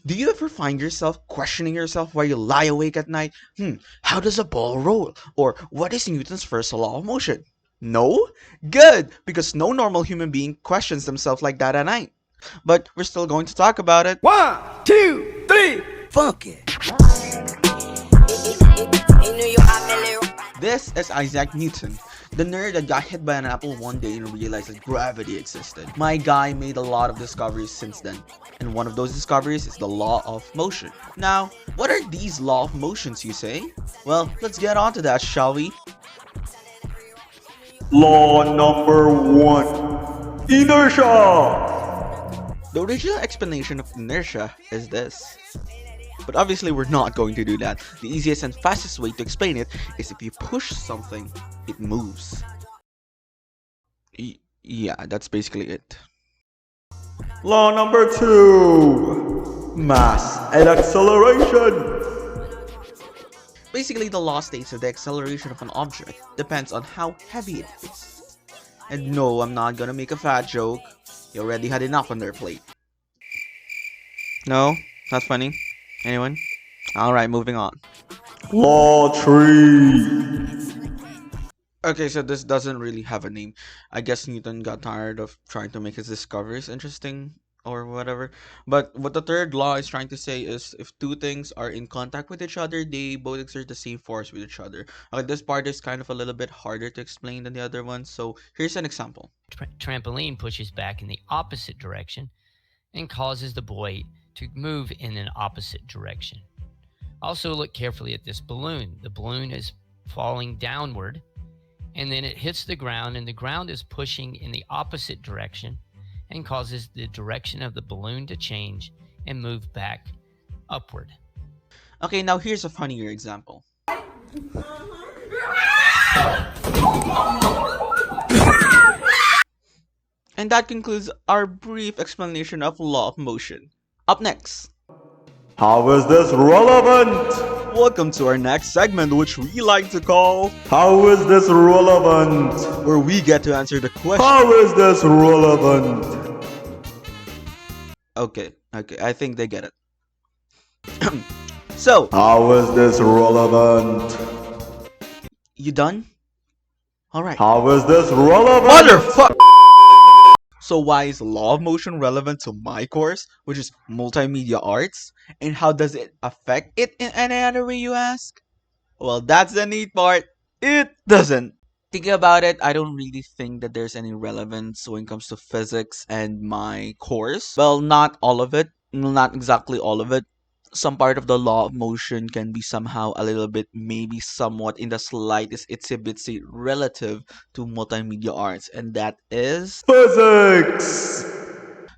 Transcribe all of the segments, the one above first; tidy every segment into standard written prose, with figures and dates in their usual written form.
Do you ever find yourself questioning yourself while you lie awake at night? How does a ball roll? Or what is Newton's first law of motion? No? Good, because no normal human being questions themselves like that at night. But we're still going to talk about it. 1, 2, 3, funky. This is Isaac Newton, the nerd that got hit by an apple one day and realized that gravity existed. My guy made a lot of discoveries since then, and one of those discoveries is the law of motion. Now, what are these law of motions, you say? Well, let's get on to that, shall we? Law number 1. Inertia! The original explanation of inertia is this. But obviously we're not going to do that. The easiest and fastest way to explain it is if you push something, it moves. Yeah, that's basically it. Law number 2. Mass and acceleration. Basically, the law states that the acceleration of an object depends on how heavy it is. And no, I'm not gonna make a fat joke. You already had enough on their plate. No, not funny. Anyone? Alright, moving on. Law 3. Okay, so this doesn't really have a name. I guess Newton got tired of trying to make his discoveries interesting or whatever. But what the third law is trying to say is if two things are in contact with each other, they both exert the same force with each other. Okay, this part is kind of a little bit harder to explain than the other one. So here's an example. Trampoline pushes back in the opposite direction and causes the boy to move in an opposite direction. Also, look carefully at this balloon. The balloon is falling downward, and then it hits the ground, and the ground is pushing in the opposite direction and causes the direction of the balloon to change and move back upward. Okay, now here's a funnier example. And that concludes our brief explanation of law of motion. Up next, How is this relevant? welcome to our next segment, which we like to call How is this relevant? where we get to answer the question. How is this relevant? Okay, I think they get it. So, How is this relevant? you done? Alright. How is this relevant? Motherfucker! So why is law of motion relevant to my course, which is multimedia arts? And how does it affect it in any other way, you ask? Well, that's the neat part. It doesn't. Thinking about it, I don't really think that there's any relevance when it comes to physics and my course. Well, not all of it. Not exactly all of it. Some part of the law of motion can be somehow a little bit, maybe somewhat in the slightest itsy bitsy relative to multimedia arts, and that is Physics!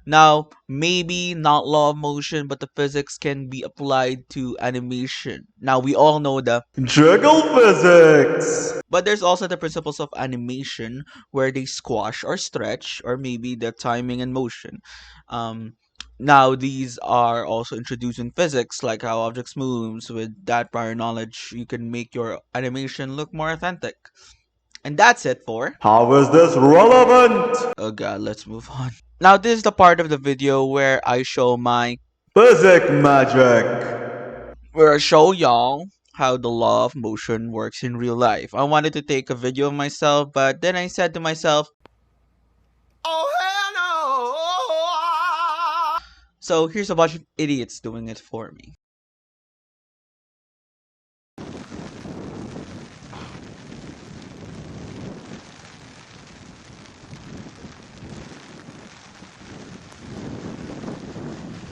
now maybe not law of motion, but the physics can be applied to animation. Now we all know the Jiggle physics! but there's also the principles of animation where they squash or stretch, or maybe the timing and motion. Now these are also introduced in physics, like how objects moves. With that prior knowledge, you can make your animation look more authentic. And that's it for How is this relevant? oh god, let's move on. Now this is the part of the video where I show Physic magic! y'all how the law of motion works in real life. I wanted to take a video of myself, but then I said to myself, Oh, hell no! so here's a bunch of idiots doing it for me.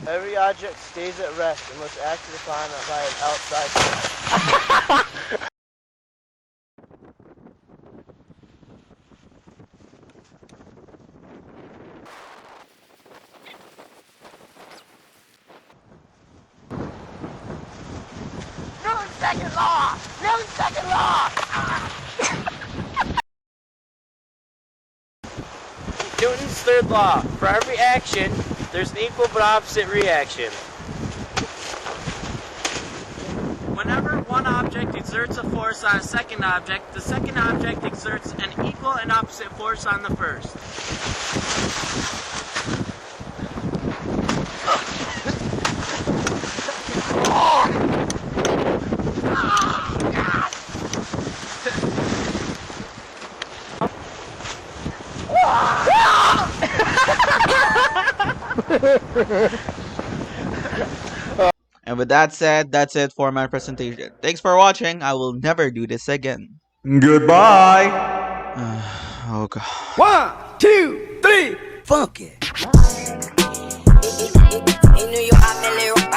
Every object stays at rest unless acted upon by an outside force. Newton's second law! Newton's second law! Newton's third law. For every action, there's an equal but opposite reaction. Whenever one object exerts a force on a second object, the second object exerts an equal and opposite force on the first. And with that said, that's it for my presentation. Thanks for watching. I will never do this again. Goodbye. Oh god. 1, 2, 3, funky. In New York, I feel it right.